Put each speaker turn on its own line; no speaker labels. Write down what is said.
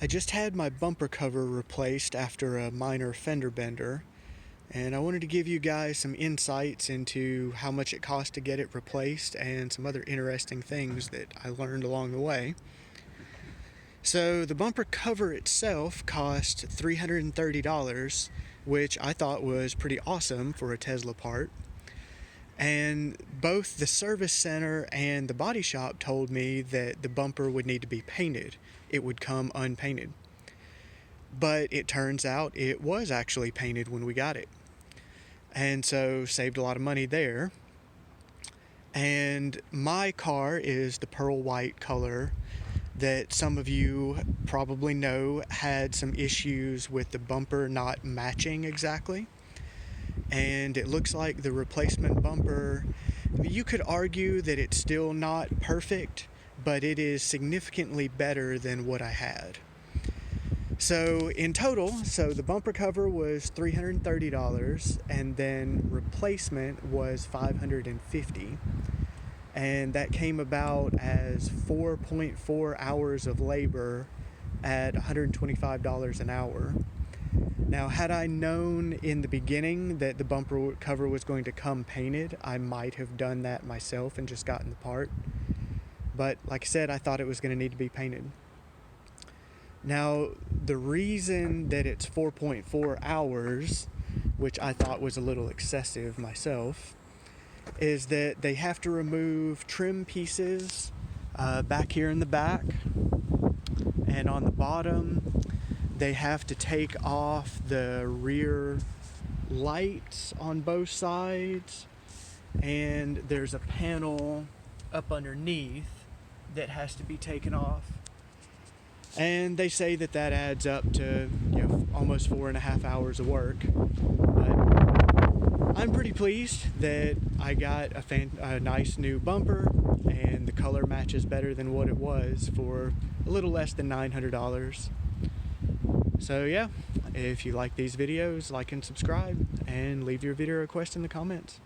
I just had my bumper cover replaced after a minor fender bender, and I wanted to give you guys some insights into how much it cost to get it replaced and some other interesting things that I learned along the way. So the bumper cover itself cost $330, which I thought was pretty awesome for a Tesla part. And both the service center and the body shop told me that the bumper would need to be painted. It would come unpainted. But it turns out it was actually painted when we got it. And so saved a lot of money there. And my car is the pearl white color that some of you probably know had some issues with the bumper not matching exactly. And it looks like the replacement bumper, you could argue that it's still not perfect, but it is significantly better than what I had. So in total, the bumper cover was $330, and then replacement was $550, and that came about as 4.4 hours of labor at $125 an hour. Now, had I known in the beginning that the bumper cover was going to come painted, I might have done that myself and just gotten the part. But like I said, I thought it was going to need to be painted. Now, the reason that it's 4.4 hours, which I thought was a little excessive myself, is that they have to remove trim pieces back here in the back, and on the bottom they have to take off the rear lights on both sides, and there's a panel up underneath that has to be taken off. And they say that adds up to almost 4.5 hours of work. But I'm pretty pleased that I got a nice new bumper, and the color matches better than what it was for a little less than $900. So yeah, if you like these videos, like and subscribe, and leave your video request in the comments.